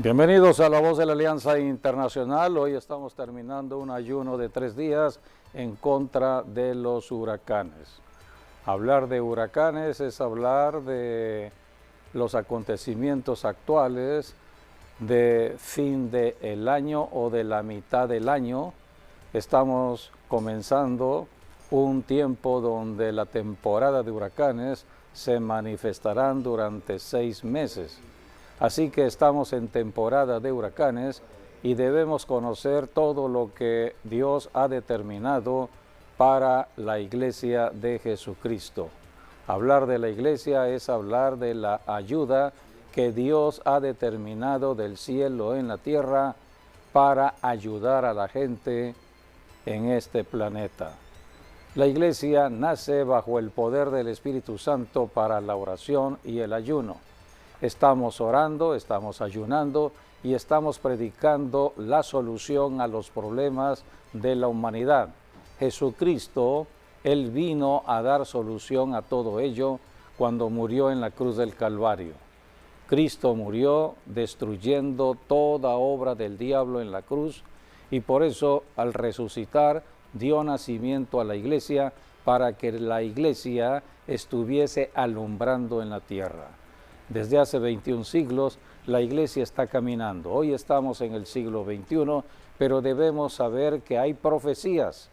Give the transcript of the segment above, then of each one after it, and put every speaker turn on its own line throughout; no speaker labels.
Bienvenidos a La Voz de la Alianza Internacional. Hoy estamos terminando un ayuno de 3 días en contra de los huracanes. Hablar de huracanes es hablar de los acontecimientos actuales de fin del año o de la mitad del año. Estamos comenzando un tiempo donde la temporada de huracanes se manifestarán durante 6 meses. Así que estamos en temporada de huracanes y debemos conocer todo lo que Dios ha determinado para la Iglesia de Jesucristo. Hablar de la Iglesia es hablar de la ayuda que Dios ha determinado del cielo en la tierra para ayudar a la gente en este planeta. La Iglesia nace bajo el poder del Espíritu Santo para la oración y el ayuno. Estamos orando, estamos ayunando y estamos predicando la solución a los problemas de la humanidad. Jesucristo, Él vino a dar solución a todo ello cuando murió en la cruz del Calvario. Cristo murió destruyendo toda obra del diablo en la cruz y por eso al resucitar dio nacimiento a la iglesia para que la iglesia estuviese alumbrando en la tierra. Desde hace 21 siglos la iglesia está caminando. Hoy estamos en el siglo XXI, pero debemos saber que hay profecías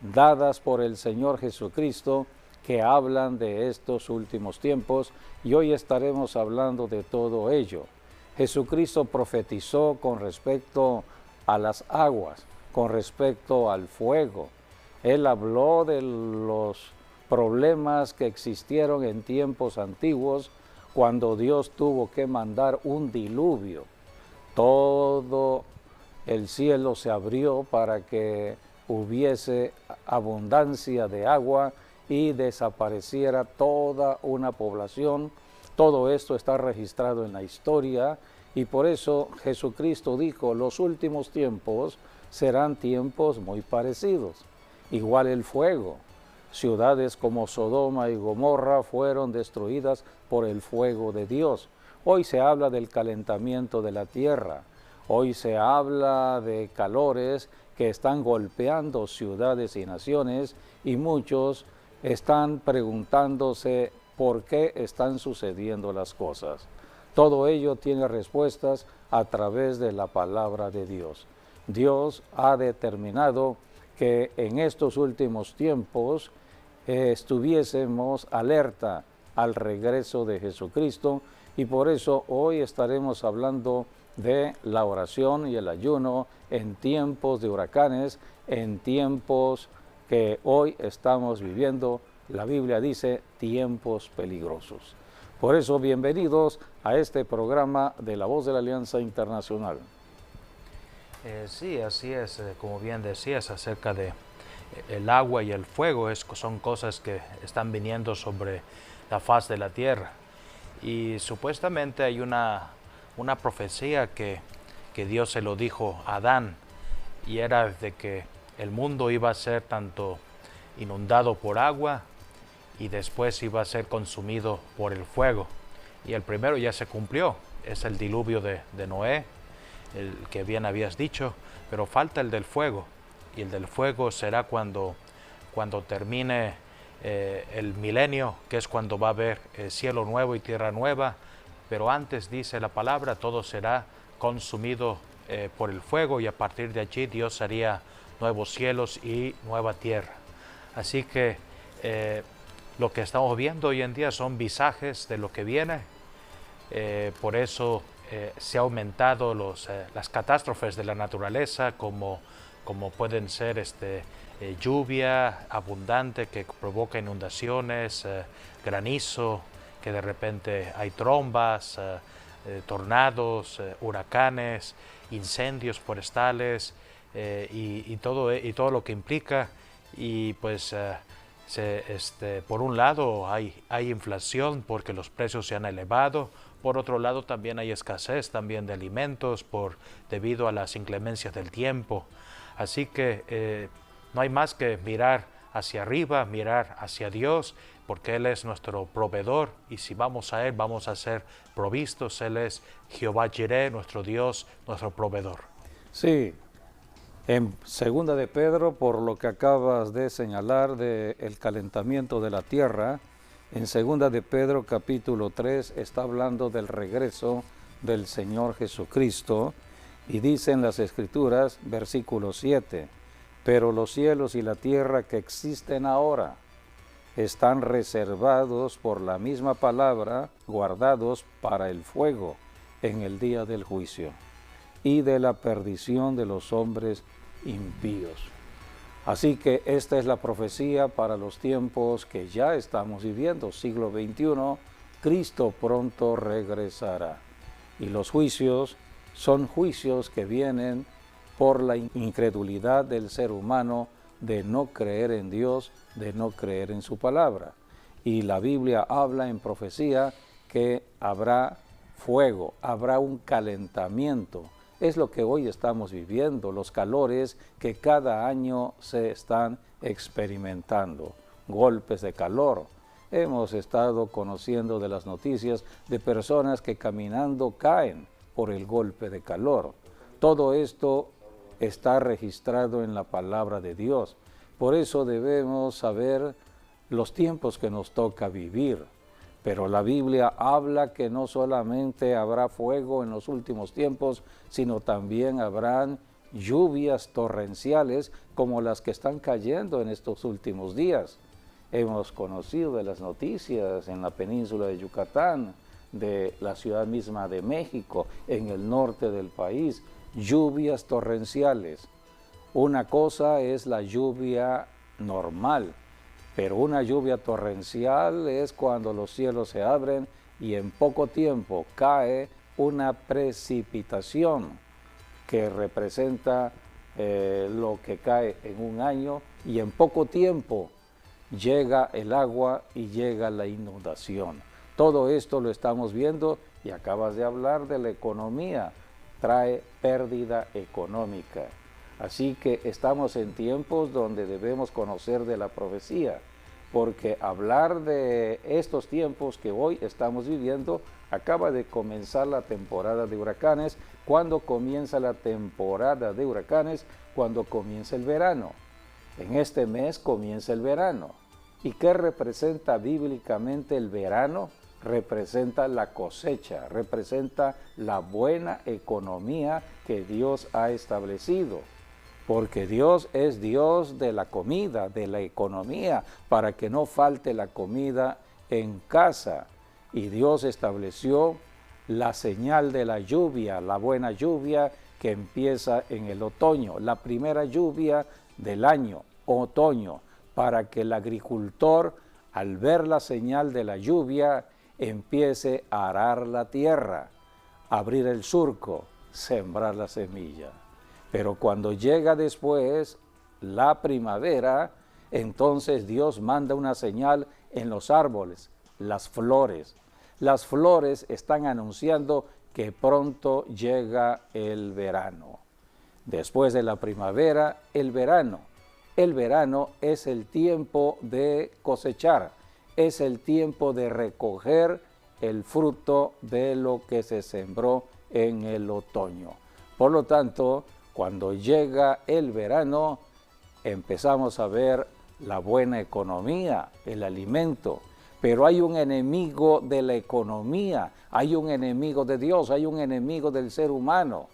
dadas por el Señor Jesucristo que hablan de estos últimos tiempos y hoy estaremos hablando de todo ello. Jesucristo profetizó con respecto a las aguas, con respecto al fuego. Él habló de los problemas que existieron en tiempos antiguos cuando Dios tuvo que mandar un diluvio. Todo el cielo se abrió para que hubiese abundancia de agua y desapareciera toda una población. Todo esto está registrado en la historia y por eso Jesucristo dijo, los últimos tiempos serán tiempos muy parecidos. Igual el fuego. Ciudades como Sodoma y Gomorra fueron destruidas por el fuego de Dios. Hoy se habla del calentamiento de la tierra. Hoy se habla de calores que están golpeando ciudades y naciones y muchos están preguntándose por qué están sucediendo las cosas. Todo ello tiene respuestas a través de la palabra de Dios. Dios ha determinado que en estos últimos tiempos estuviésemos alerta al regreso de Jesucristo y por eso hoy estaremos hablando de la oración y el ayuno en tiempos de huracanes, en tiempos que hoy estamos viviendo. La Biblia dice tiempos peligrosos. Por eso, bienvenidos a este programa de La Voz de la Alianza Internacional.
Sí, así es, como bien decías, acerca de el agua y el fuego, son cosas que están viniendo sobre la faz de la tierra. Y supuestamente hay una profecía que Dios se lo dijo a Adán, y era de que el mundo iba a ser tanto inundado por agua y después iba a ser consumido por el fuego. Y el primero ya se cumplió, es el diluvio de Noé, el que bien habías dicho, pero falta el del fuego. Y el del fuego será cuando termine el milenio, que es cuando va a haber cielo nuevo y tierra nueva, pero antes dice la palabra, todo será consumido por el fuego y a partir de allí Dios haría nuevos cielos y nueva tierra. Así que lo que estamos viendo hoy en día son visajes de lo que viene, por eso se ha aumentado las catástrofes de la naturaleza como pueden ser lluvia abundante que provoca inundaciones, granizo, que de repente hay trombas, tornados, huracanes, incendios forestales y todo lo que implica. Y pues por un lado hay inflación porque los precios se han elevado. Por otro lado también hay escasez también de alimentos debido a las inclemencias del tiempo. Así que no hay más que mirar hacia arriba, mirar hacia Dios, porque Él es nuestro proveedor, y si vamos a Él vamos a ser provistos. Él es Jehová Jireh, nuestro Dios, nuestro proveedor.
Sí, en segunda de Pedro, por lo que acabas de señalar del calentamiento de la tierra, en segunda de Pedro capítulo 3 está hablando del regreso del Señor Jesucristo, y dicen las Escrituras, versículo 7, pero los cielos y la tierra que existen ahora están reservados por la misma palabra, guardados para el fuego en el día del juicio y de la perdición de los hombres impíos. Así que esta es la profecía para los tiempos que ya estamos viviendo, siglo XXI. Cristo pronto regresará. Y los juicios son juicios que vienen por la incredulidad del ser humano de no creer en Dios, de no creer en su palabra. Y la Biblia habla en profecía que habrá fuego, habrá un calentamiento. Es lo que hoy estamos viviendo, los calores que cada año se están experimentando, golpes de calor. Hemos estado conociendo de las noticias de personas que caminando caen por el golpe de calor. Todo esto está registrado en la palabra de Dios. Por eso debemos saber los tiempos que nos toca vivir. Pero la Biblia habla que no solamente habrá fuego en los últimos tiempos, sino también habrán lluvias torrenciales como las que están cayendo en estos últimos días. Hemos conocido de las noticias en la península de Yucatán, de la ciudad misma de México, en el norte del país, lluvias torrenciales. Una cosa es la lluvia normal, pero una lluvia torrencial es cuando los cielos se abren y en poco tiempo cae una precipitación que representa lo que cae en un año, y en poco tiempo llega el agua y llega la inundación. Todo esto lo estamos viendo, y acabas de hablar de la economía, trae pérdida económica. Así que estamos en tiempos donde debemos conocer de la profecía, porque hablar de estos tiempos que hoy estamos viviendo, acaba de comenzar la temporada de huracanes. ¿Cuándo comienza la temporada de huracanes? Cuando comienza el verano. En este mes comienza el verano. ¿Y qué representa bíblicamente el verano? Representa la cosecha, representa la buena economía que Dios ha establecido. Porque Dios es Dios de la comida, de la economía, para que no falte la comida en casa. Y Dios estableció la señal de la lluvia, la buena lluvia que empieza en el otoño, la primera lluvia del año, otoño, para que el agricultor, al ver la señal de la lluvia, empiece a arar la tierra, abrir el surco, sembrar la semilla. Pero cuando llega después la primavera, entonces Dios manda una señal en los árboles, las flores. Las flores están anunciando que pronto llega el verano. Después de la primavera, el verano. El verano es el tiempo de cosechar, es el tiempo de recoger el fruto de lo que se sembró en el otoño. Por lo tanto, cuando llega el verano, empezamos a ver la buena economía, el alimento. Pero hay un enemigo de la economía, hay un enemigo de Dios, hay un enemigo del ser humano.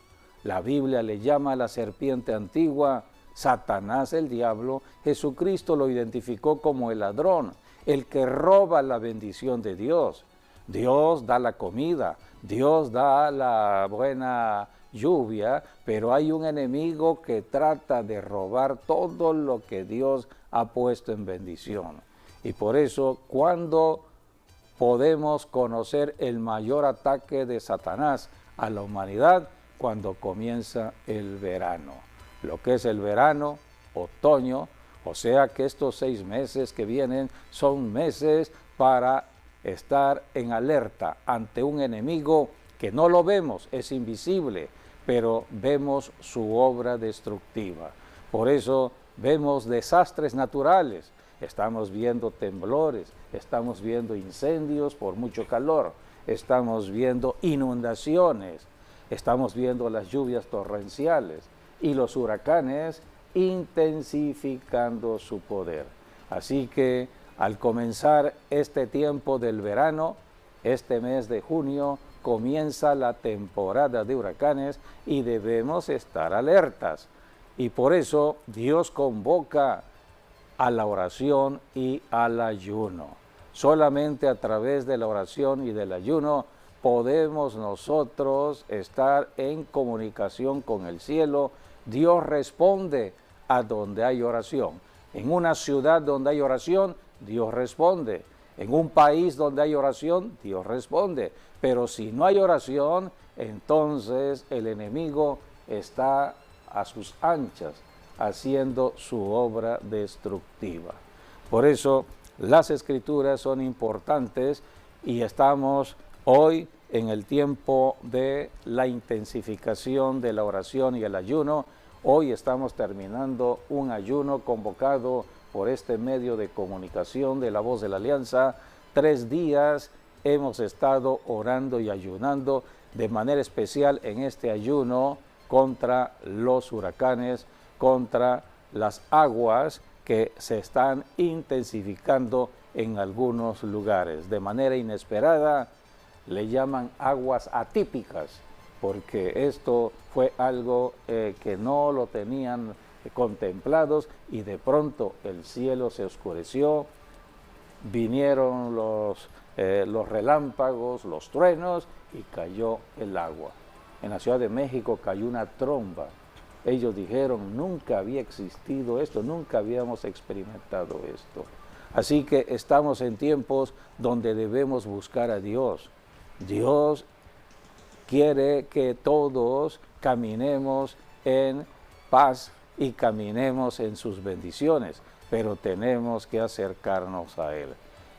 La Biblia le llama a la serpiente antigua Satanás, el diablo. Jesucristo lo identificó como el ladrón, el que roba la bendición de Dios. Dios da la comida, Dios da la buena lluvia, pero hay un enemigo que trata de robar todo lo que Dios ha puesto en bendición. Y por eso, cuando podemos conocer el mayor ataque de Satanás a la humanidad, cuando comienza el verano. Lo que es el verano, otoño, o sea que estos 6 meses que vienen son meses para estar en alerta ante un enemigo que no lo vemos, es invisible, pero vemos su obra destructiva. Por eso vemos desastres naturales, estamos viendo temblores, estamos viendo incendios por mucho calor, estamos viendo inundaciones, estamos viendo las lluvias torrenciales y los huracanes intensificando su poder. Así que al comenzar este tiempo del verano, este mes de junio, comienza la temporada de huracanes y debemos estar alertas. Y por eso Dios convoca a la oración y al ayuno. Solamente a través de la oración y del ayuno podemos nosotros estar en comunicación con el cielo. Dios responde a donde hay oración. En una ciudad donde hay oración, Dios responde. En un país donde hay oración, Dios responde. Pero si no hay oración, entonces el enemigo está a sus anchas, haciendo su obra destructiva. Por eso las escrituras son importantes y estamos hoy en el tiempo de la intensificación de la oración y el ayuno. Hoy estamos terminando un ayuno convocado por este medio de comunicación de La Voz de la Alianza. 3 días hemos estado orando y ayunando de manera especial en este ayuno contra los huracanes, contra las aguas que se están intensificando en algunos lugares. De manera inesperada le llaman aguas atípicas, porque esto fue algo que no lo tenían contemplados y de pronto el cielo se oscureció, vinieron los relámpagos, los truenos y cayó el agua. En la Ciudad de México cayó una tromba. Ellos dijeron, nunca había existido esto, nunca habíamos experimentado esto. Así que estamos en tiempos donde debemos buscar a Dios. Dios quiere que todos caminemos en paz y caminemos en sus bendiciones, pero tenemos que acercarnos a Él.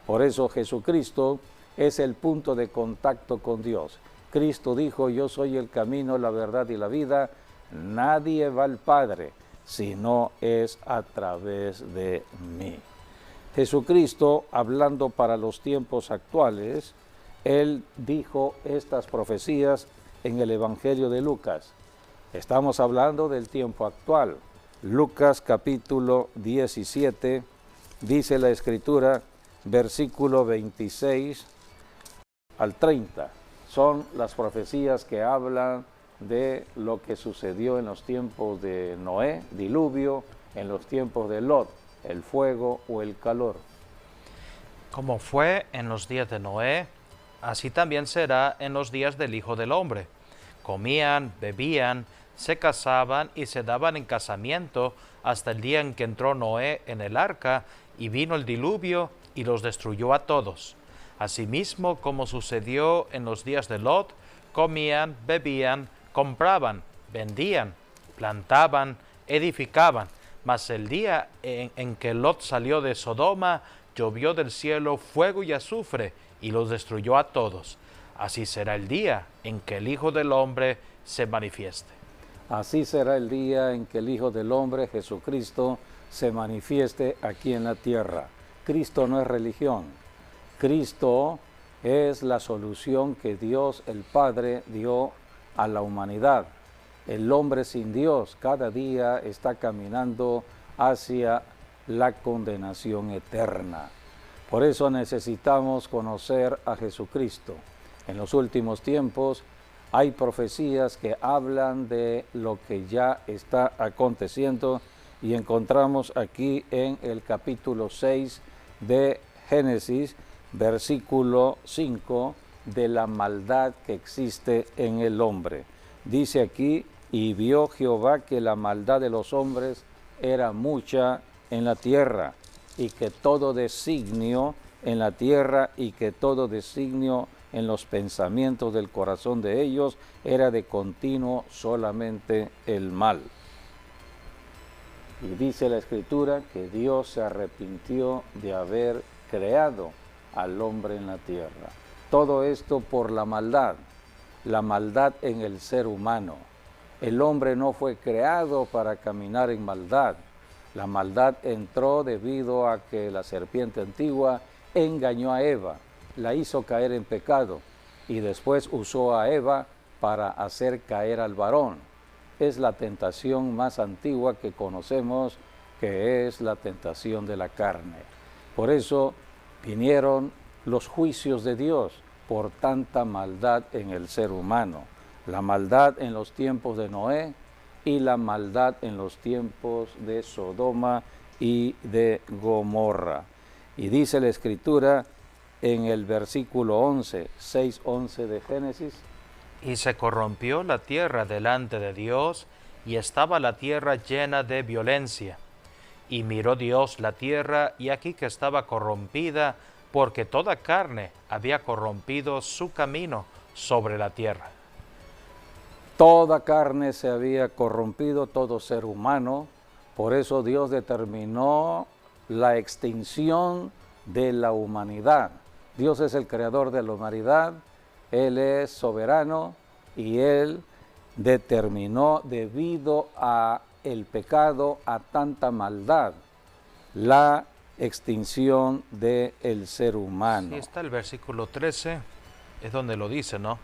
Por eso Jesucristo es el punto de contacto con Dios. Cristo dijo, yo soy el camino, la verdad y la vida. Nadie va al Padre si no es a través de mí. Jesucristo, hablando para los tiempos actuales, Él dijo estas profecías en el Evangelio de Lucas. Estamos hablando del tiempo actual. Lucas capítulo 17, dice la Escritura, versículo 26 al 30. Son las profecías que hablan de lo que sucedió en los tiempos de Noé, diluvio, en los tiempos de Lot, el fuego o el calor.
Como fue en los días de Noé, así también será en los días del Hijo del Hombre. Comían, bebían, se casaban y se daban en casamiento hasta el día en que entró Noé en el arca y vino el diluvio y los destruyó a todos. Asimismo, como sucedió en los días de Lot, comían, bebían, compraban, vendían, plantaban, edificaban. Mas el día en que Lot salió de Sodoma, llovió del cielo fuego y azufre y los destruyó a todos. Así será el día en que el Hijo del Hombre se manifieste.
Así será el día en que el Hijo del Hombre, Jesucristo, se manifieste aquí en la tierra. Cristo no es religión. Cristo es la solución que Dios el Padre dio a la humanidad. El hombre sin Dios cada día está caminando hacia la condenación eterna. Por eso necesitamos conocer a Jesucristo. En los últimos tiempos hay profecías que hablan de lo que ya está aconteciendo y encontramos aquí en el capítulo 6 de Génesis, versículo 5, de la maldad que existe en el hombre. Dice aquí, y vio Jehová que la maldad de los hombres era mucha en la tierra, y que todo designio en la tierra y que todo designio en los pensamientos del corazón de ellos era de continuo solamente el mal. Y dice la Escritura que Dios se arrepintió de haber creado al hombre en la tierra. Todo esto por la maldad en el ser humano. El hombre no fue creado para caminar en maldad. La maldad entró debido a que la serpiente antigua engañó a Eva, la hizo caer en pecado y después usó a Eva para hacer caer al varón. Es la tentación más antigua que conocemos, que es la tentación de la carne. Por eso vinieron los juicios de Dios por tanta maldad en el ser humano. La maldad en los tiempos de Noé y la maldad en los tiempos de Sodoma y de Gomorra. Y dice la Escritura en el versículo 11, 6:11 de Génesis:
Y se corrompió la tierra delante de Dios, y estaba la tierra llena de violencia. Y miró Dios la tierra, y aquí que estaba corrompida, porque toda carne había corrompido su camino sobre la tierra.
Toda carne se había corrompido, todo ser humano. Por eso Dios determinó la extinción de la humanidad. Dios es el creador de la humanidad, Él es soberano y Él determinó, debido a el pecado, a tanta maldad, la extinción del ser humano.
Sí, está el versículo 13, es donde lo dice, ¿no?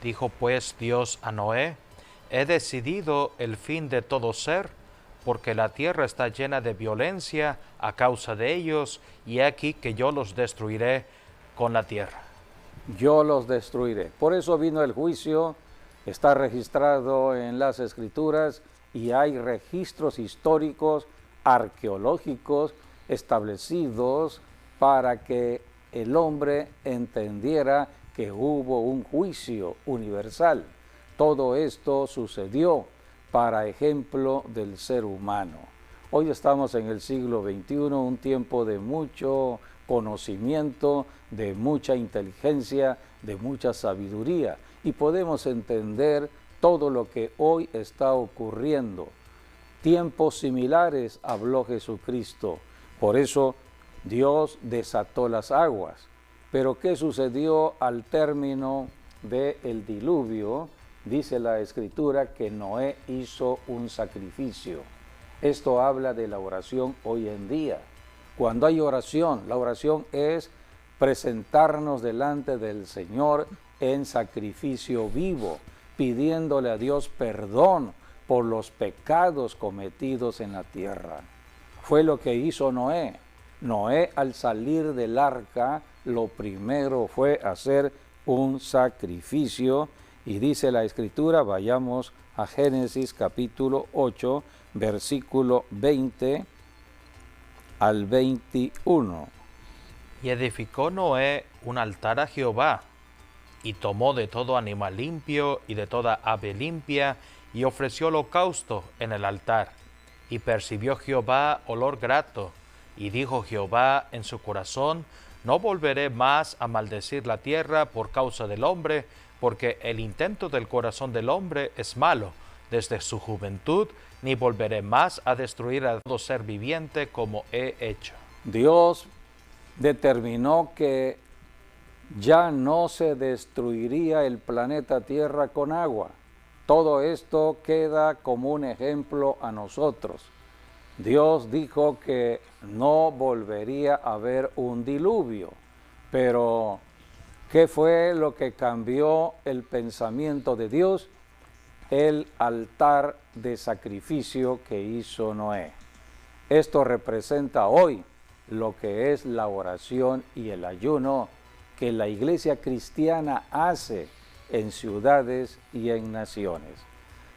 Dijo pues Dios a Noé: he decidido el fin de todo ser, porque la tierra está llena de violencia a causa de ellos, y aquí que yo los destruiré con la tierra.
Yo los destruiré. Por eso vino el juicio, está registrado en las Escrituras y hay registros históricos, arqueológicos, establecidos para que el hombre entendiera que hubo un juicio universal. Todo esto sucedió para ejemplo del ser humano. Hoy estamos en el siglo XXI, un tiempo de mucho conocimiento, de mucha inteligencia, de mucha sabiduría, y podemos entender todo lo que hoy está ocurriendo. Tiempos similares habló Jesucristo, por eso Dios desató las aguas. Pero ¿qué sucedió al término del diluvio? Dice la Escritura que Noé hizo un sacrificio. Esto habla de la oración hoy en día. Cuando hay oración, la oración es presentarnos delante del Señor en sacrificio vivo, pidiéndole a Dios perdón por los pecados cometidos en la tierra. Fue lo que hizo Noé. Noé, al salir del arca, lo primero fue hacer un sacrificio. Y dice la Escritura, vayamos a Génesis capítulo 8, versículo 20 al 21.
Y edificó Noé un altar a Jehová, y tomó de todo animal limpio y de toda ave limpia, y ofreció holocausto en el altar. Y percibió Jehová olor grato, y dijo Jehová en su corazón: no volveré más a maldecir la tierra por causa del hombre, porque el intento del corazón del hombre es malo desde su juventud, ni volveré más a destruir a todo ser viviente como he hecho.
Dios determinó que ya no se destruiría el planeta Tierra con agua. Todo esto queda como un ejemplo a nosotros. Dios dijo que no volvería a haber un diluvio, pero ¿qué fue lo que cambió el pensamiento de Dios? El altar de sacrificio que hizo Noé. Esto representa hoy lo que es la oración y el ayuno que la iglesia cristiana hace en ciudades y en naciones.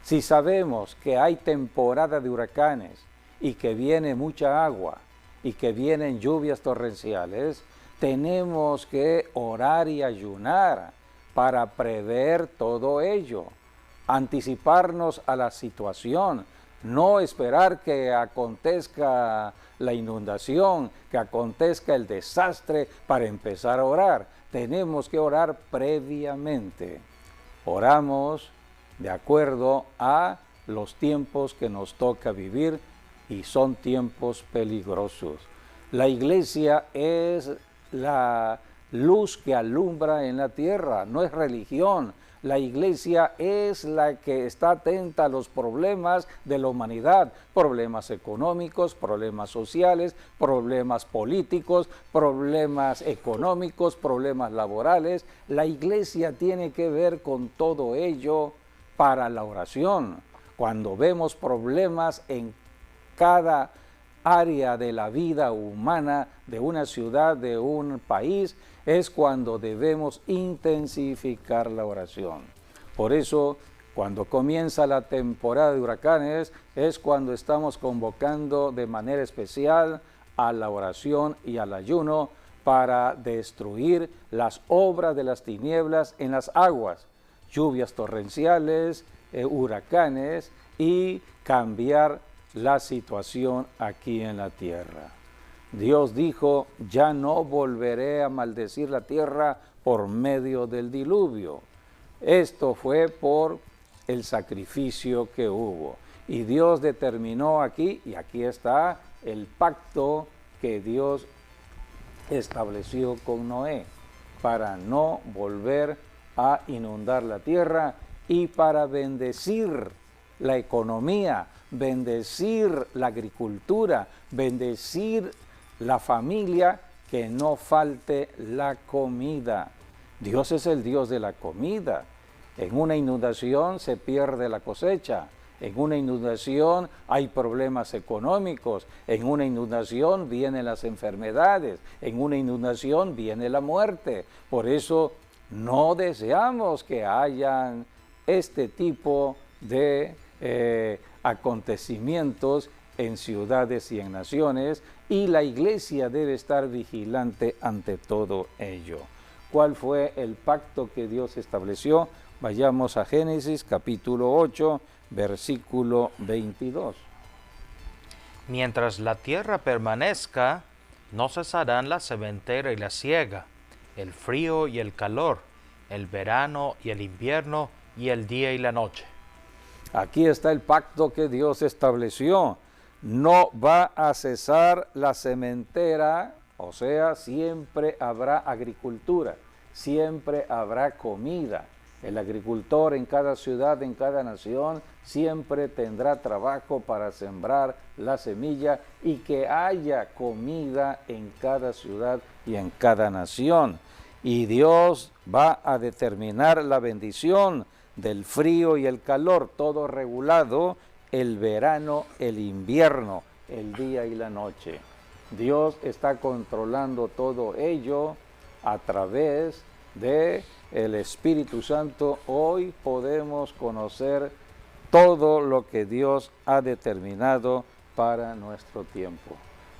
Si sabemos que hay temporada de huracanes y que viene mucha agua y que vienen lluvias torrenciales, tenemos que orar y ayunar para prever todo ello, anticiparnos a la situación, no esperar que acontezca la inundación, que acontezca el desastre para empezar a orar. Tenemos que orar previamente. Oramos de acuerdo a los tiempos que nos toca vivir y son tiempos peligrosos. La iglesia es la luz que alumbra en la tierra, no es religión. La iglesia es la que está atenta a los problemas de la humanidad, problemas económicos, problemas sociales, problemas políticos, problemas económicos, problemas laborales. La iglesia tiene que ver con todo ello para la oración. Cuando vemos problemas en cada área de la vida humana, de una ciudad, de un país, es cuando debemos intensificar la oración. Por eso, cuando comienza la temporada de huracanes, es cuando estamos convocando de manera especial a la oración y al ayuno para destruir las obras de las tinieblas en las aguas, lluvias torrenciales, huracanes, y cambiar la situación aquí en la tierra. Dios dijo, ya no volveré a maldecir la tierra por medio del diluvio. Esto fue por el sacrificio que hubo. Y Dios determinó aquí, y aquí está el pacto que Dios estableció con Noé, para no volver a inundar la tierra y para bendecir la economía, bendecir la agricultura, bendecir la familia, que no falte la comida. Dios es el Dios de la comida. En una inundación se pierde la cosecha. En una inundación hay problemas económicos. En una inundación vienen las enfermedades. En una inundación viene la muerte. Por eso no deseamos que hayan este tipo de acontecimientos en ciudades y en naciones, y la iglesia debe estar vigilante ante todo ello. ¿Cuál fue el pacto que Dios estableció? Vayamos a Génesis capítulo 8, versículo 22.
Mientras la tierra permanezca, no cesarán la sementera y la siega, el frío y el calor, el verano y el invierno, y el día y la noche.
Aquí está el pacto que Dios estableció. No va a cesar la sementera, o sea, siempre habrá agricultura, siempre habrá comida. El agricultor en cada ciudad, en cada nación, siempre tendrá trabajo para sembrar la semilla y que haya comida en cada ciudad y en cada nación. Y Dios va a determinar la bendición del frío y el calor, todo regulado, el verano, el invierno, el día y la noche. Dios está controlando todo ello a través de el Espíritu Santo. Hoy podemos conocer todo lo que Dios ha determinado para nuestro tiempo.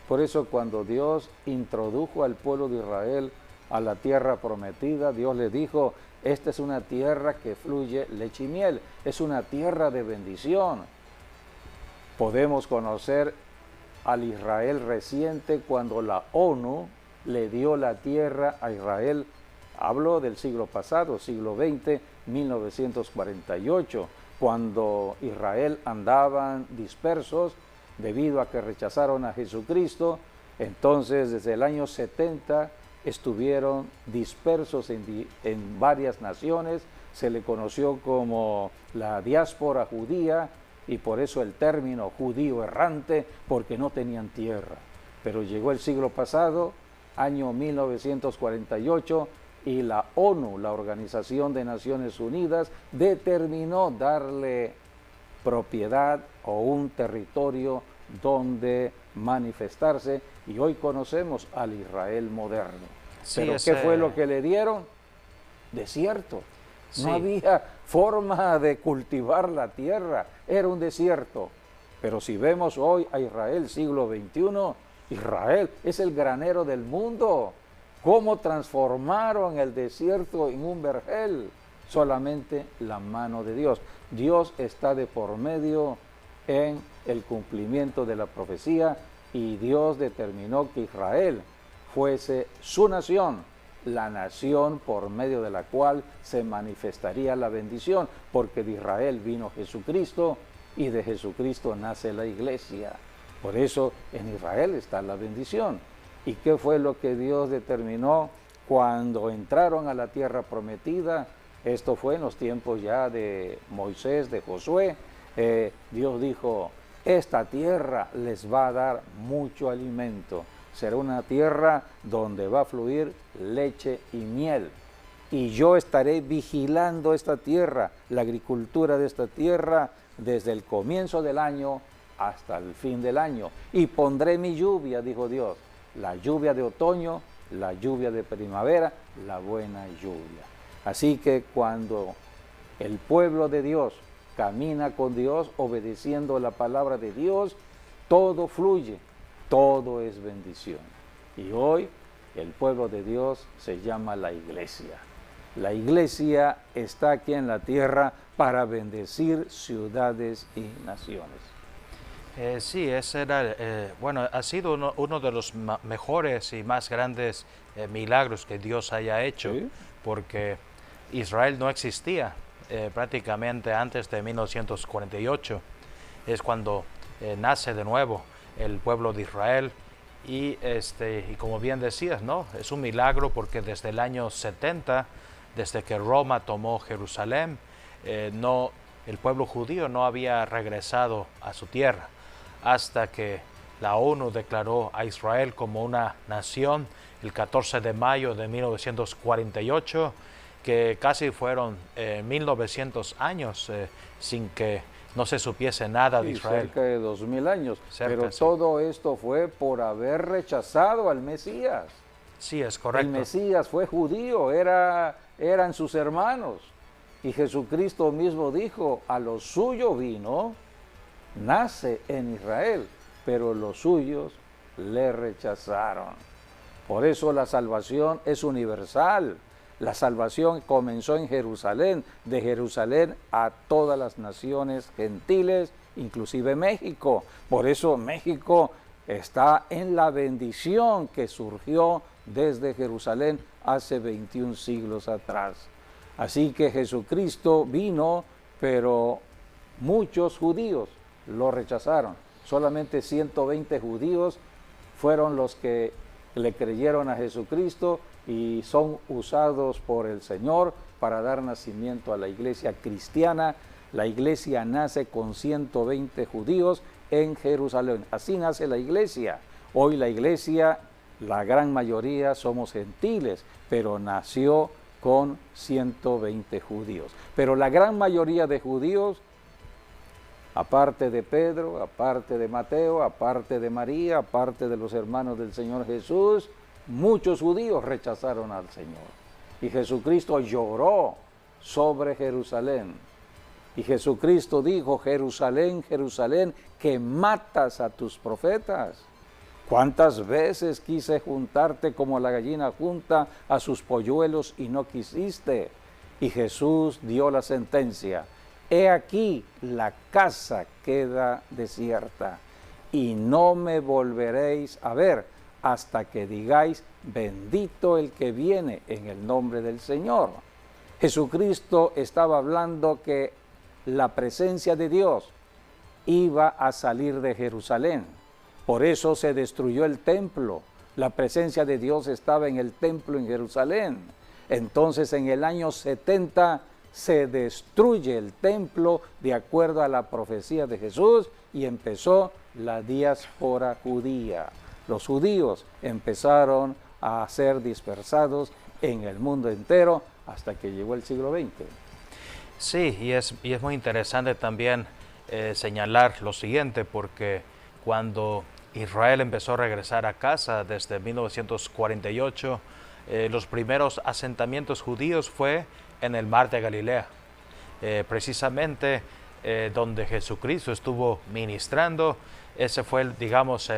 Por eso cuando Dios introdujo al pueblo de Israel a la tierra prometida, Dios le dijo, esta es una tierra que fluye leche y miel, es una tierra de bendición. Podemos conocer al Israel reciente cuando la ONU le dio la tierra a Israel. Hablo del siglo pasado, siglo XX, 1948, cuando Israel andaban dispersos debido a que rechazaron a Jesucristo. Entonces, desde el año 70 estuvieron dispersos en varias naciones. Se le conoció como la diáspora judía, y por eso el término judío errante, porque no tenían tierra. Pero llegó el siglo pasado, año 1948, y la ONU, la Organización de Naciones Unidas, determinó darle propiedad o un territorio donde manifestarse, y hoy conocemos al Israel moderno.
Sí,
¿Pero qué fue lo que le dieron? Desierto.
Sí.
No había forma de cultivar la tierra, era un desierto. Pero si vemos hoy a Israel, siglo XXI, Israel es el granero del mundo. ¿Cómo transformaron el desierto en un vergel? Solamente la mano de Dios. Dios está de por medio en el cumplimiento de la profecía, y Dios determinó que Israel fuese su nación, la nación por medio de la cual se manifestaría la bendición, porque de Israel vino Jesucristo y de Jesucristo nace la iglesia. Por eso en Israel está la bendición. ¿Y qué fue lo que Dios determinó cuando entraron a la tierra prometida? Esto fue en los tiempos ya de Moisés, de Josué. Dios dijo, esta tierra les va a dar mucho alimento. Será una tierra donde va a fluir leche y miel. Y yo estaré vigilando esta tierra, la agricultura de esta tierra, desde el comienzo del año hasta el fin del año. Y pondré mi lluvia, dijo Dios, la lluvia de otoño, la lluvia de primavera, la buena lluvia. Así que cuando el pueblo de Dios camina con Dios, obedeciendo la palabra de Dios, todo fluye, todo es bendición. Y hoy el pueblo de Dios se llama la iglesia. La iglesia está aquí en la tierra para bendecir ciudades y naciones.
Sí, ese era, bueno, ha sido uno de los mejores y más grandes milagros que Dios haya hecho, ¿sí? Porque Israel no existía prácticamente antes de 1948. Es cuando nace de nuevo el pueblo de Israel. Y como bien decías, ¿no? Es un milagro porque desde el año 70, desde que Roma tomó Jerusalén, el pueblo judío no había regresado a su tierra, hasta que la ONU declaró a Israel como una nación el 14 de mayo de 1948, que casi fueron 1900 años sin que no se supiese nada de Israel.
Cerca de 2000 años, pero sí. Todo esto fue por haber rechazado al Mesías.
Sí, es correcto.
El Mesías fue judío, eran sus hermanos, y Jesucristo mismo dijo, a lo suyo vino, nace en Israel, pero los suyos le rechazaron. Por eso la salvación es universal. La salvación comenzó en Jerusalén, de Jerusalén a todas las naciones gentiles, inclusive México. Por eso México está en la bendición que surgió desde Jerusalén hace 21 siglos atrás. Así que Jesucristo vino, pero muchos judíos lo rechazaron. Solamente 120 judíos fueron los que le creyeron a Jesucristo y son usados por el Señor para dar nacimiento a la iglesia cristiana. La iglesia nace con 120 judíos en Jerusalén. Así nace la iglesia. Hoy la iglesia, la gran mayoría somos gentiles, pero nació con 120 judíos. Pero la gran mayoría de judíos, aparte de Pedro, aparte de Mateo, aparte de María, aparte de los hermanos del Señor Jesús, muchos judíos rechazaron al Señor. Y Jesucristo lloró sobre Jerusalén. Y Jesucristo dijo, Jerusalén, Jerusalén, que matas a tus profetas. ¿Cuántas veces quise juntarte como la gallina junta a sus polluelos y no quisiste? Y Jesús dio la sentencia. He aquí, la casa queda desierta, y no me volveréis a ver hasta que digáis, bendito el que viene en el nombre del Señor. Jesucristo estaba hablando que la presencia de Dios iba a salir de Jerusalén. Por eso se destruyó el templo. La presencia de Dios estaba en el templo en Jerusalén. Entonces en el año 70 se destruye el templo de acuerdo a la profecía de Jesús y empezó la diáspora judía. Los judíos empezaron a ser dispersados en el mundo entero hasta que llegó el siglo XX.
Sí, y es muy interesante también señalar lo siguiente, porque cuando Israel empezó a regresar a casa desde 1948, los primeros asentamientos judíos fue en el mar de Galilea, precisamente donde Jesucristo estuvo ministrando. Ese fue, digamos,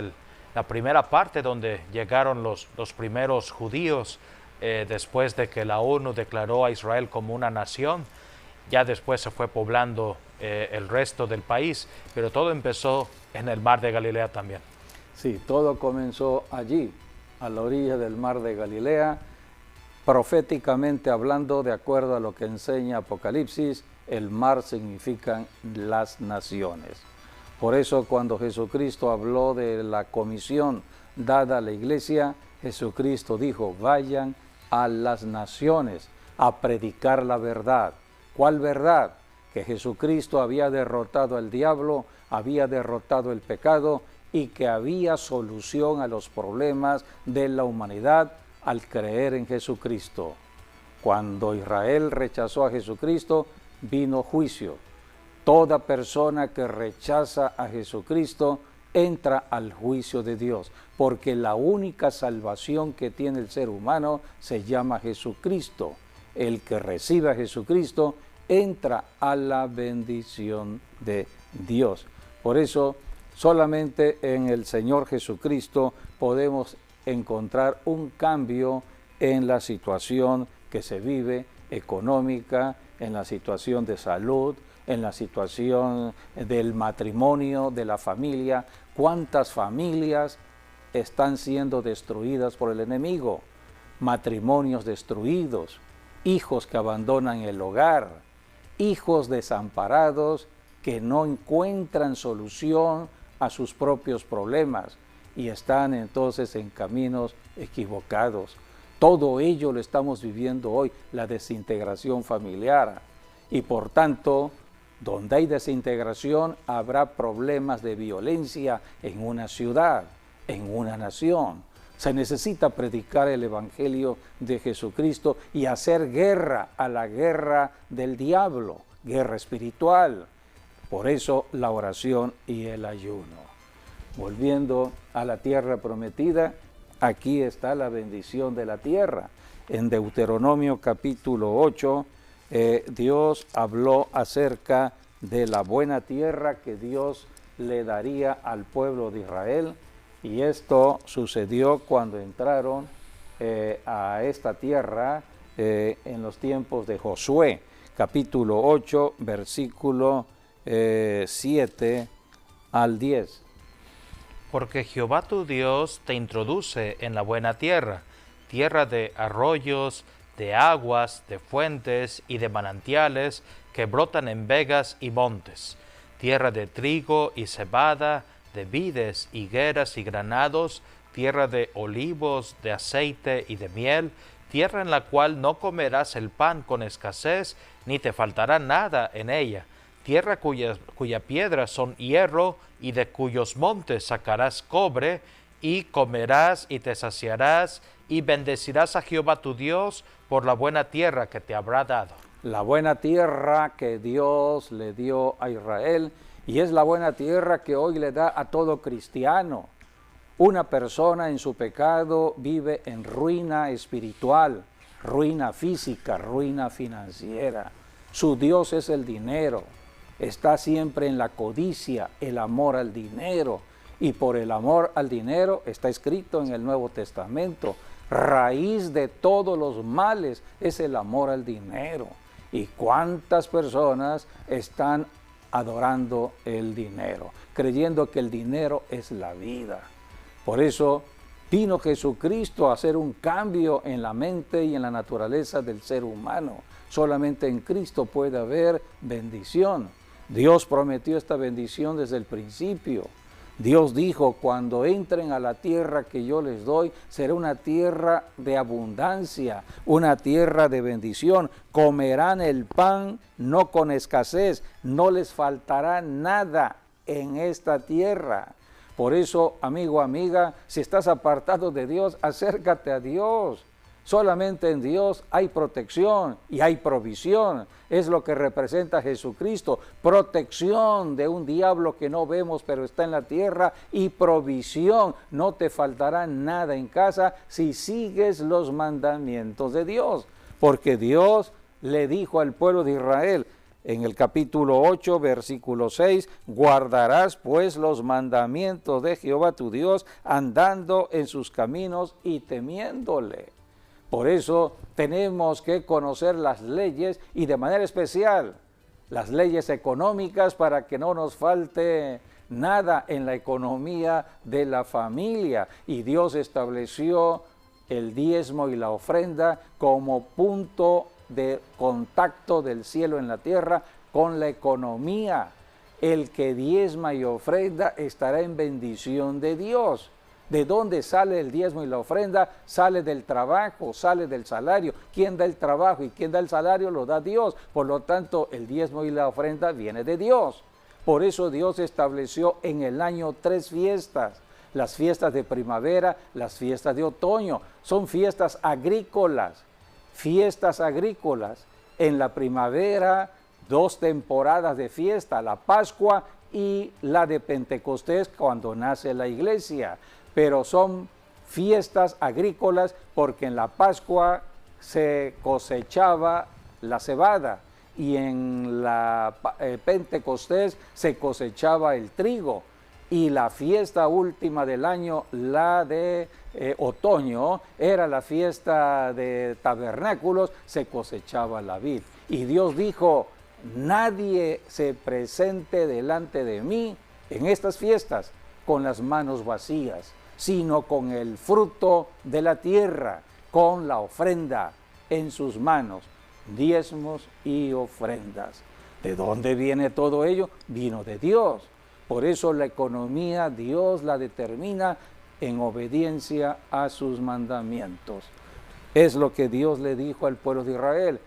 la primera parte donde llegaron los primeros judíos después de que la ONU declaró a Israel como una nación. Ya después se fue poblando el resto del país, pero todo empezó en el mar de Galilea también.
Sí, todo comenzó allí, a la orilla del mar de Galilea. Proféticamente hablando, de acuerdo a lo que enseña Apocalipsis, el mar significan las naciones. Por eso cuando Jesucristo habló de la comisión dada a la iglesia, Jesucristo dijo, vayan a las naciones, a predicar la verdad. ¿Cuál verdad? Que Jesucristo había derrotado al diablo, había derrotado el pecado y que había solución a los problemas de la humanidad al creer en Jesucristo. Cuando Israel rechazó a Jesucristo, vino juicio. Toda persona que rechaza a Jesucristo entra al juicio de Dios, porque la única salvación que tiene el ser humano se llama Jesucristo. El que recibe a Jesucristo entra a la bendición de Dios. Por eso, solamente en el Señor Jesucristo podemos encontrar un cambio en la situación que se vive económica, en la situación de salud, en la situación del matrimonio, de la familia. ¿Cuántas familias están siendo destruidas por el enemigo? Matrimonios destruidos, hijos que abandonan el hogar, hijos desamparados que no encuentran solución a sus propios problemas y están entonces en caminos equivocados. Todo ello lo estamos viviendo hoy, la desintegración familiar. Y por tanto, donde hay desintegración, habrá problemas de violencia en una ciudad, en una nación. Se necesita predicar el Evangelio de Jesucristo y hacer guerra a la guerra del diablo, guerra espiritual. Por eso la oración y el ayuno. Volviendo a la tierra prometida, aquí está la bendición de la tierra. En Deuteronomio capítulo 8, Dios habló acerca de la buena tierra que Dios le daría al pueblo de Israel, y esto sucedió cuando entraron a esta tierra en los tiempos de Josué, capítulo 8, versículo 7 al 10.
Porque Jehová tu Dios te introduce en la buena tierra, tierra de arroyos, de aguas, de fuentes y de manantiales que brotan en vegas y montes, tierra de trigo y cebada, de vides, higueras y granados, tierra de olivos, de aceite y de miel, tierra en la cual no comerás el pan con escasez, ni te faltará nada en ella, tierra cuya piedras son hierro, y de cuyos montes sacarás cobre, y comerás y te saciarás, y bendecirás a Jehová tu Dios por la buena tierra que te habrá dado.
La buena tierra que Dios le dio a Israel, y es la buena tierra que hoy le da a todo cristiano. Una persona en su pecado vive en ruina espiritual, ruina física, ruina financiera. Su Dios es el dinero. Está siempre en la codicia, el amor al dinero. Y por el amor al dinero está escrito en el Nuevo Testamento: raíz de todos los males es el amor al dinero. ¿Y cuántas personas están adorando el dinero, creyendo que el dinero es la vida? Por eso vino Jesucristo a hacer un cambio en la mente y en la naturaleza del ser humano. Solamente en Cristo puede haber bendición. Dios prometió esta bendición desde el principio. Dios dijo: cuando entren a la tierra que yo les doy, será una tierra de abundancia, una tierra de bendición. Comerán el pan no con escasez, no les faltará nada en esta tierra. Por eso, amigo, amiga, si estás apartado de Dios, acércate a Dios. Solamente en Dios hay protección y hay provisión. Es lo que representa Jesucristo. Protección de un diablo que no vemos pero está en la tierra, y provisión. No te faltará nada en casa si sigues los mandamientos de Dios. Porque Dios le dijo al pueblo de Israel en el capítulo 8, versículo 6, guardarás pues los mandamientos de Jehová tu Dios, andando en sus caminos y temiéndole. Por eso tenemos que conocer las leyes, y de manera especial las leyes económicas, para que no nos falte nada en la economía de la familia. Y Dios estableció el diezmo y la ofrenda como punto de contacto del cielo en la tierra con la economía. El que diezma y ofrenda estará en bendición de Dios. ¿De dónde sale el diezmo y la ofrenda? Sale del trabajo, sale del salario. ¿Quién da el trabajo y quién da el salario? Lo da Dios. Por lo tanto, el diezmo y la ofrenda viene de Dios. Por eso Dios estableció en el año 3 fiestas. Las fiestas de primavera, las fiestas de otoño. Son fiestas agrícolas. Fiestas agrícolas. En la primavera, 2 temporadas de fiesta, la Pascua y la de Pentecostés cuando nace la iglesia. Pero son fiestas agrícolas porque en la Pascua se cosechaba la cebada y en la Pentecostés se cosechaba el trigo. Y la fiesta última del año, la de otoño, era la fiesta de tabernáculos, se cosechaba la vid. Y Dios dijo, nadie se presente delante de mí en estas fiestas con las manos vacías, sino con el fruto de la tierra, con la ofrenda en sus manos, diezmos y ofrendas. ¿De dónde viene todo ello? Vino de Dios. Por eso la economía Dios la determina en obediencia a sus mandamientos. Es lo que Dios le dijo al pueblo de Israel.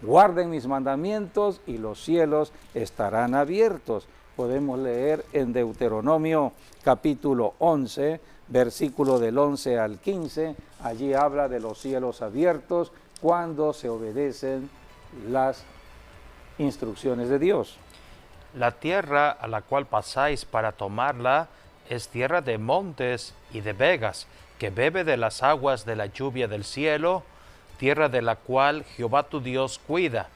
Guarden mis mandamientos y los cielos estarán abiertos. Podemos leer en Deuteronomio capítulo 11, versículo del 11 al 15. Allí habla de los cielos abiertos cuando se obedecen las instrucciones de Dios.
La tierra a la cual pasáis para tomarla es tierra de montes y de vegas, que bebe de las aguas de la lluvia del cielo, tierra de la cual Jehová tu Dios cuida.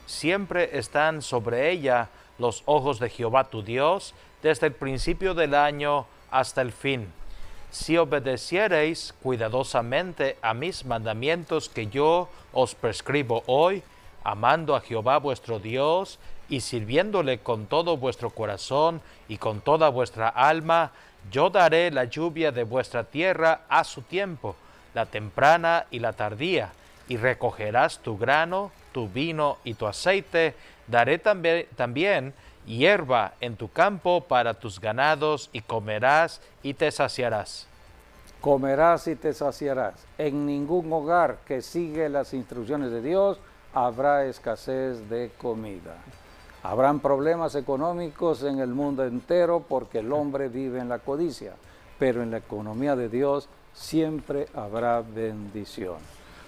Siempre están sobre ella los ojos de Jehová tu Dios, desde el principio del año hasta el fin. Si obedeciereis cuidadosamente a mis mandamientos que yo os prescribo hoy, amando a Jehová vuestro Dios y sirviéndole con todo vuestro corazón y con toda vuestra alma, yo daré la lluvia de vuestra tierra a su tiempo, la temprana y la tardía, y recogerás tu grano, tu vino y tu aceite. Daré también hierba en tu campo para tus ganados, y comerás y te saciarás.
Comerás y te saciarás. En ningún hogar que sigue las instrucciones de Dios habrá escasez de comida. Habrán problemas económicos en el mundo entero porque el hombre vive en la codicia, pero en la economía de Dios siempre habrá bendición.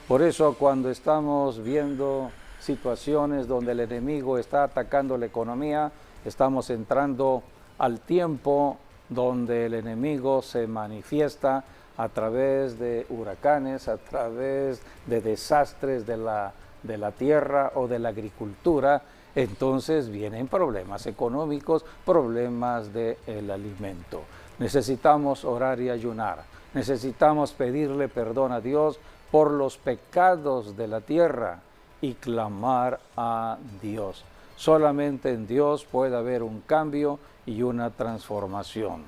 Por eso cuando estamos viendo situaciones donde el enemigo está atacando la economía, estamos entrando al tiempo donde el enemigo se manifiesta a través de huracanes, a través de desastres de la tierra o de la agricultura. Entonces vienen problemas económicos, problemas del alimento. Necesitamos orar y ayunar. Necesitamos pedirle perdón a Dios por los pecados de la tierra y clamar a Dios. Solamente en Dios puede haber un cambio y una transformación.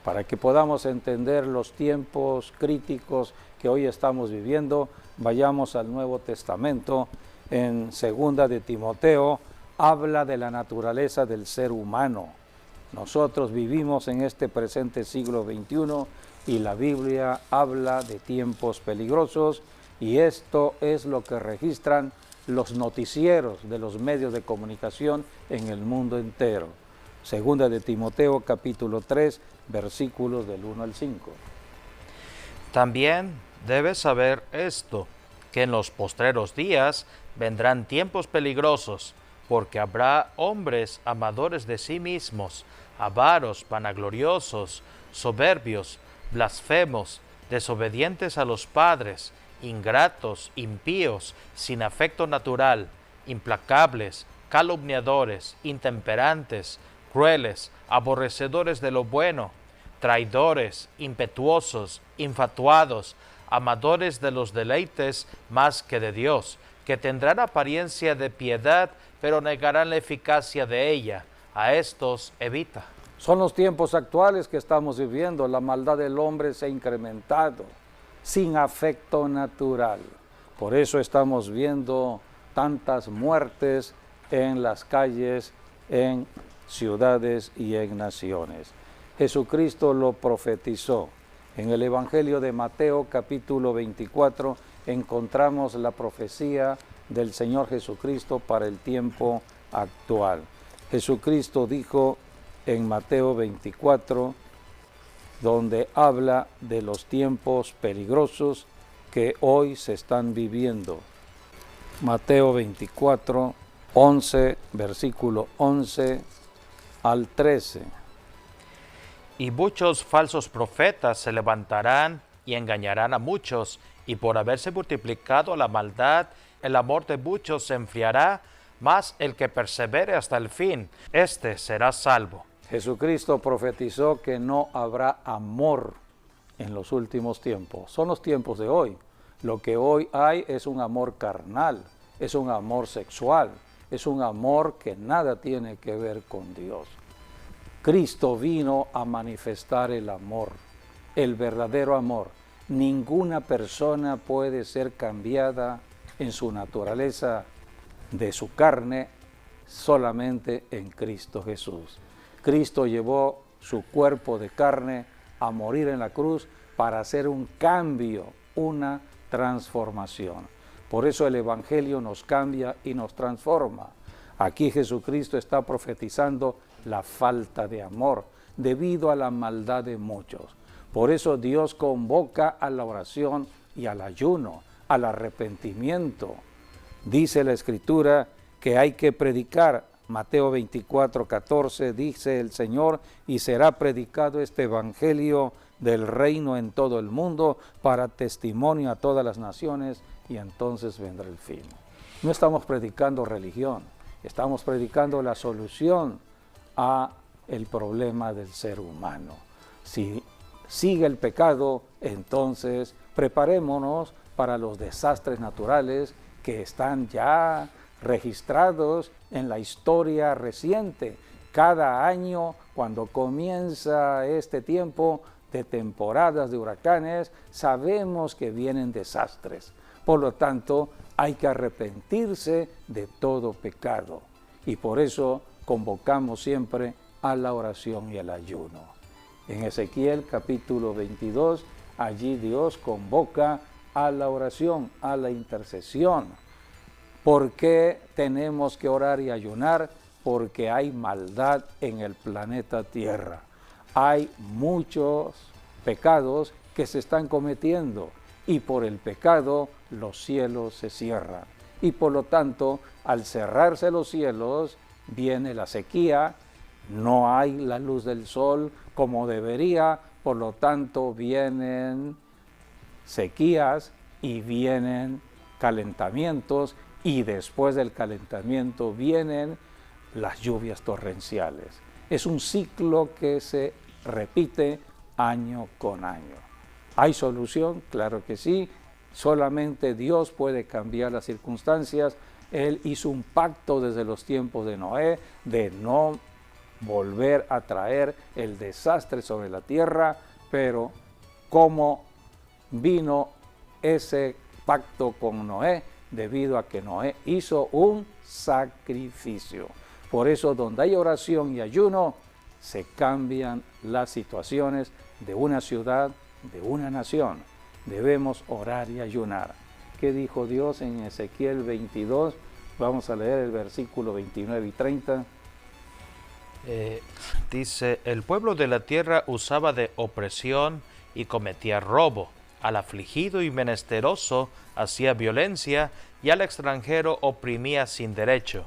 Para que podamos entender los tiempos críticos que hoy estamos viviendo, vayamos al Nuevo Testamento. En 2 de Timoteo habla de la naturaleza del ser humano. Nosotros vivimos en este presente siglo XXI y la Biblia habla de tiempos peligrosos, y esto es lo que registran los noticieros de los medios de comunicación en el mundo entero. 2 de Timoteo capítulo 3, versículos del 1 al 5.
También debes saber esto, que en los postreros días vendrán tiempos peligrosos, porque habrá hombres amadores de sí mismos, avaros, vanagloriosos, soberbios, blasfemos, desobedientes a los padres, ingratos, impíos, sin afecto natural, implacables, calumniadores, intemperantes, crueles, aborrecedores de lo bueno, traidores, impetuosos, infatuados, amadores de los deleites más que de Dios, que tendrán apariencia de piedad, pero negarán la eficacia de ella. A estos evita.
Son los tiempos actuales que estamos viviendo. La maldad del hombre se ha incrementado, sin afecto natural. Por eso estamos viendo tantas muertes en las calles, en ciudades y en naciones. Jesucristo lo profetizó En el Evangelio de Mateo capítulo 24 encontramos la profecía del Señor Jesucristo para el tiempo actual. Jesucristo dijo en Mateo 24, donde habla de los tiempos peligrosos que hoy se están viviendo. Mateo 24, 11, versículo 11 al 13.
Y muchos falsos profetas se levantarán y engañarán a muchos, y por haberse multiplicado la maldad, el amor de muchos se enfriará, mas el que persevere hasta el fin, éste será salvo.
Jesucristo profetizó que no habrá amor en los últimos tiempos. Son los tiempos de hoy. Lo que hoy hay es un amor carnal, es un amor sexual, es un amor que nada tiene que ver con Dios. Cristo vino a manifestar el amor, el verdadero amor. Ninguna persona puede ser cambiada en su naturaleza de su carne solamente en Cristo Jesús. Cristo llevó su cuerpo de carne a morir en la cruz para hacer un cambio, una transformación. Por eso el Evangelio nos cambia y nos transforma. Aquí Jesucristo está profetizando la falta de amor debido a la maldad de muchos. Por eso Dios convoca a la oración y al ayuno, al arrepentimiento. Dice la Escritura que hay que predicar. Mateo 24, 14 dice el Señor, y será predicado este evangelio del reino en todo el mundo para testimonio a todas las naciones, y entonces vendrá el fin. No estamos predicando religión, estamos predicando la solución a el problema del ser humano. Si sigue el pecado, entonces preparémonos para los desastres naturales que están ya registrados en la historia reciente. Cada año, cuando comienza este tiempo de temporadas de huracanes, sabemos que vienen desastres. Por lo tanto, hay que arrepentirse de todo pecado. Y por eso convocamos siempre a la oración y al ayuno. En Ezequiel capítulo 22, allí Dios convoca a la oración, a la intercesión. ¿Por qué tenemos que orar y ayunar? Porque hay maldad en el planeta Tierra. Hay muchos pecados que se están cometiendo y por el pecado los cielos se cierran. Y por lo tanto, al cerrarse los cielos, viene la sequía, no hay la luz del sol como debería, por lo tanto vienen sequías y vienen calentamientos, y después del calentamiento vienen las lluvias torrenciales. Es un ciclo que se repite año con año. ¿Hay solución? Claro que sí. Solamente Dios puede cambiar las circunstancias. Él hizo un pacto desde los tiempos de Noé de no volver a traer el desastre sobre la tierra, pero ¿cómo vino ese pacto con Noé? Debido a que Noé hizo un sacrificio. Por eso, donde hay oración y ayuno, se cambian las situaciones de una ciudad, de una nación. Debemos orar y ayunar. ¿Qué dijo Dios en Ezequiel 22? Vamos a leer el versículo 29 y 30.
Dice, el pueblo de la tierra usaba de opresión y cometía robo. Al afligido y menesteroso hacía violencia, y al extranjero oprimía sin derecho.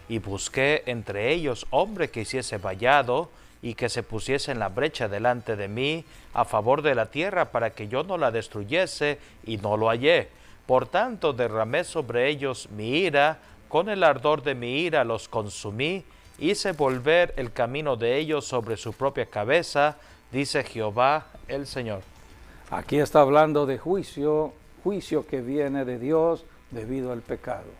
Y busqué entre ellos hombre que hiciese vallado, y que se pusiese en la brecha delante de mí, a favor de la tierra, para que yo no la destruyese, y no lo hallé. Por tanto derramé sobre ellos mi ira, con el ardor de mi ira los consumí, hice volver el camino de ellos sobre su propia cabeza, dice Jehová el Señor.
Aquí está hablando de juicio, juicio que viene de Dios debido al pecado.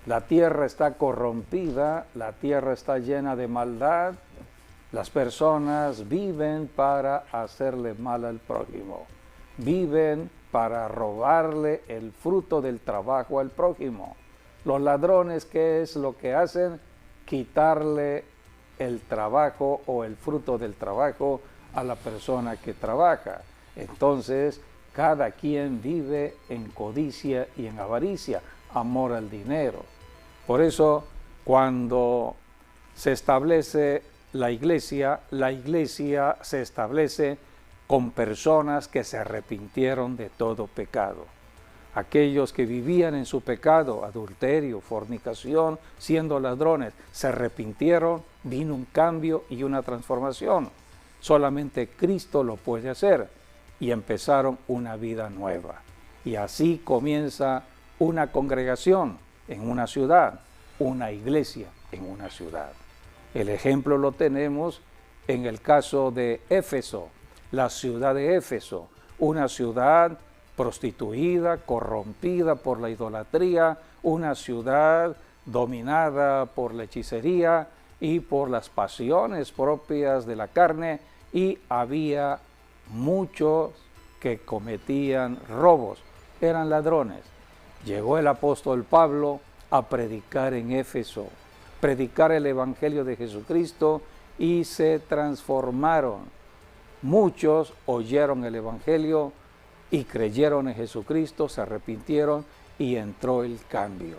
La tierra está corrompida, la tierra está llena de maldad, las personas viven para hacerle mal al prójimo, viven para robarle el fruto del trabajo al prójimo. Los ladrones, ¿qué es lo que hacen? Quitarle el trabajo o el fruto del trabajo a la persona que trabaja. Entonces, cada quien vive en codicia y en avaricia, amor al dinero. Por eso, cuando se establece la iglesia se establece con personas que se arrepintieron de todo pecado. Aquellos que vivían en su pecado, adulterio, fornicación, siendo ladrones, se arrepintieron, vino un cambio y una transformación. Solamente Cristo lo puede hacer y empezaron una vida nueva. Y así comienza una congregación en una ciudad, una iglesia en una ciudad. El ejemplo lo tenemos en el caso de Éfeso, la ciudad de Éfeso, una ciudad prostituida, corrompida por la idolatría, una ciudad dominada por la hechicería y por las pasiones propias de la carne, y había muchos que cometían robos, eran ladrones. Llegó el apóstol Pablo a predicar en Éfeso, predicar el evangelio de Jesucristo, y se transformaron. Muchos oyeron el evangelio y creyeron en Jesucristo, se arrepintieron y entró el cambio.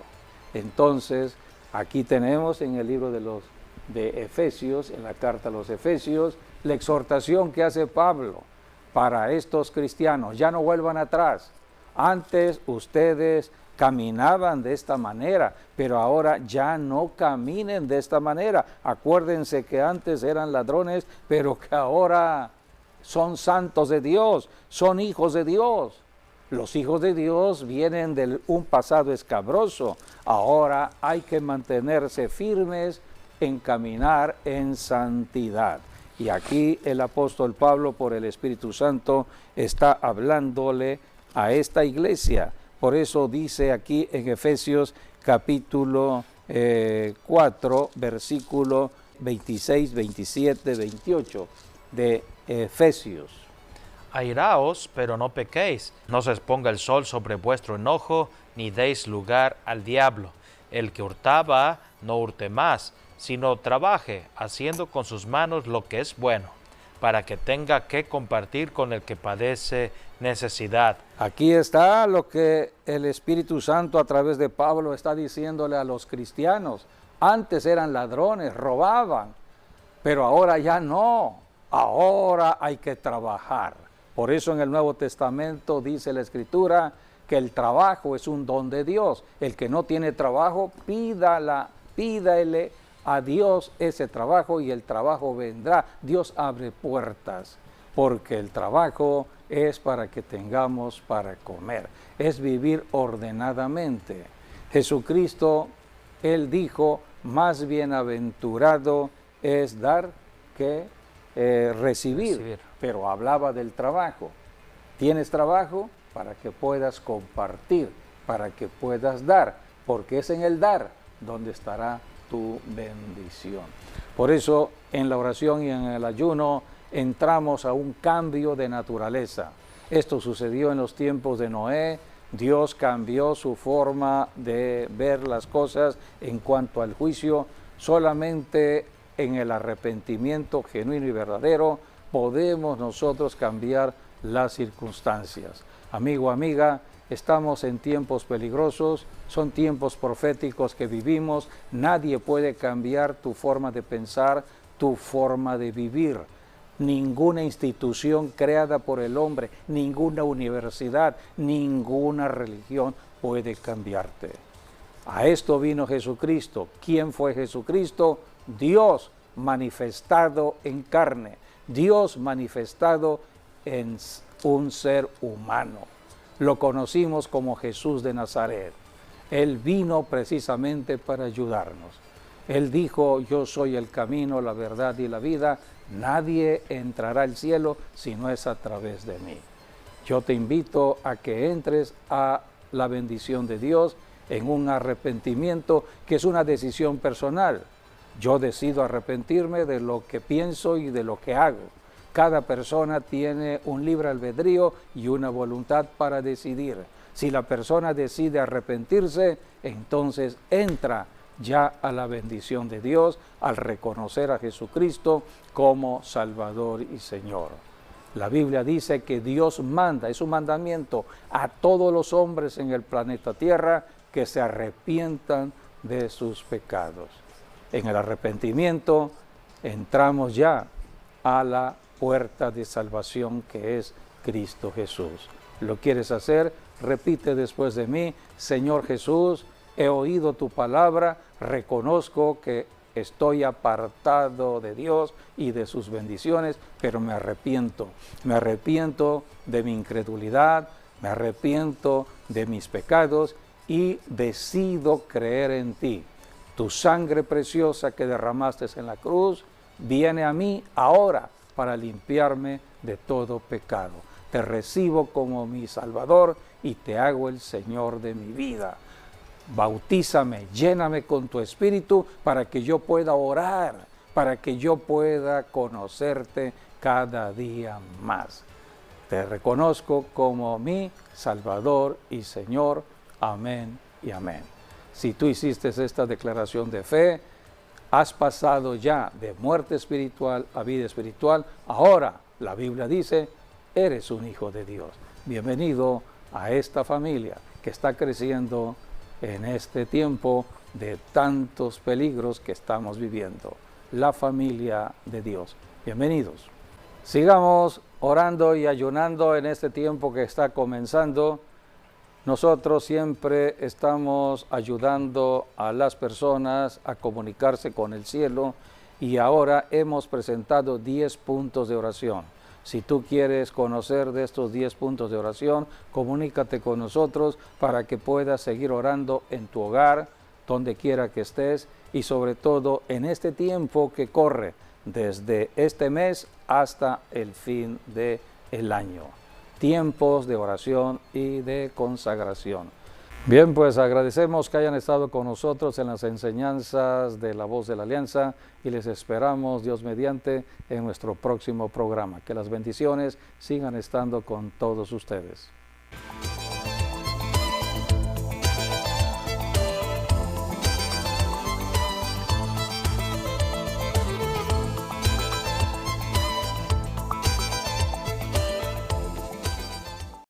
Entonces, aquí tenemos en el libro de Efesios, en la carta a los Efesios, la exhortación que hace Pablo para estos cristianos: ya no vuelvan atrás. Antes ustedes caminaban de esta manera, pero ahora ya no caminen de esta manera. Acuérdense que antes eran ladrones, pero que ahora son santos de Dios, son hijos de Dios. Los hijos de Dios vienen de un pasado escabroso. Ahora hay que mantenerse firmes en caminar en santidad. Y aquí el apóstol Pablo, por el Espíritu Santo, está hablándole a esta iglesia. Por eso dice aquí en Efesios capítulo 4, versículo 26, 27, 28 de Efesios.
Airaos, pero no pequéis, no se exponga el sol sobre vuestro enojo, ni deis lugar al diablo. El que hurtaba, no hurte más, sino trabaje, haciendo con sus manos lo que es bueno, para que tenga que compartir con el que padece necesidad.
Aquí está lo que el Espíritu Santo a través de Pablo está diciéndole a los cristianos. Antes eran ladrones, robaban, pero ahora ya no. Ahora hay que trabajar. Por eso en el Nuevo Testamento dice la Escritura que el trabajo es un don de Dios. El que no tiene trabajo, pídale a Dios ese trabajo y el trabajo vendrá. Dios abre puertas, porque el trabajo es para que tengamos para comer, es vivir ordenadamente. Jesucristo, Él dijo, más bienaventurado es dar que recibir, pero hablaba del trabajo. ¿Tienes trabajo? Para que puedas compartir, para que puedas dar, porque es en el dar donde estará tu bendición. Por eso en la oración y en el ayuno entramos a un cambio de naturaleza. Esto sucedió en los tiempos de Noé. Dios cambió su forma de ver las cosas en cuanto al juicio. Solamente en el arrepentimiento genuino y verdadero podemos nosotros cambiar las circunstancias. Amigo, amiga, estamos en tiempos peligrosos, son tiempos proféticos que vivimos. Nadie puede cambiar tu forma de pensar, tu forma de vivir. Ninguna institución creada por el hombre, ninguna universidad, ninguna religión puede cambiarte. A esto vino Jesucristo. ¿Quién fue Jesucristo? Dios manifestado en carne, Dios manifestado en un ser humano. Lo conocimos como Jesús de Nazaret. Él vino precisamente para ayudarnos. Él dijo: yo soy el camino, la verdad y la vida. Nadie entrará al cielo si no es a través de mí. Yo te invito a que entres a la bendición de Dios en un arrepentimiento que es una decisión personal. Yo decido arrepentirme de lo que pienso y de lo que hago. Cada persona tiene un libre albedrío y una voluntad para decidir. Si la persona decide arrepentirse, entonces entra ya a la bendición de Dios al reconocer a Jesucristo como Salvador y Señor. La Biblia dice que Dios manda, es un mandamiento a todos los hombres en el planeta Tierra que se arrepientan de sus pecados. En el arrepentimiento entramos ya a la puerta de salvación que es Cristo Jesús. ¿Lo quieres hacer? Repite después de mí: Señor Jesús, he oído tu palabra, reconozco que estoy apartado de Dios y de sus bendiciones, pero me arrepiento de mi incredulidad, me arrepiento de mis pecados y decido creer en ti. Tu sangre preciosa que derramaste en la cruz viene a mí ahora para limpiarme de todo pecado. Te recibo como mi Salvador y te hago el Señor de mi vida. Bautízame, lléname con tu Espíritu para que yo pueda orar, para que yo pueda conocerte cada día más. Te reconozco como mi Salvador y Señor. Amén y amén. Si tú hiciste esta declaración de fe, has pasado ya de muerte espiritual a vida espiritual. Ahora, la Biblia dice, eres un hijo de Dios. Bienvenido a esta familia que está creciendo en este tiempo de tantos peligros que estamos viviendo. La familia de Dios. Bienvenidos. Sigamos orando y ayunando en este tiempo que está comenzando. Nosotros siempre estamos ayudando a las personas a comunicarse con el cielo y ahora hemos presentado 10 puntos de oración. Si tú quieres conocer de estos 10 puntos de oración, comunícate con nosotros para que puedas seguir orando en tu hogar, donde quiera que estés y sobre todo en este tiempo que corre desde este mes hasta el fin del año. Tiempos de oración y de consagración. Bien, pues agradecemos que hayan estado con nosotros en las enseñanzas de La Voz de la Alianza y les esperamos, Dios mediante, en nuestro próximo programa. Que las bendiciones sigan estando con todos ustedes.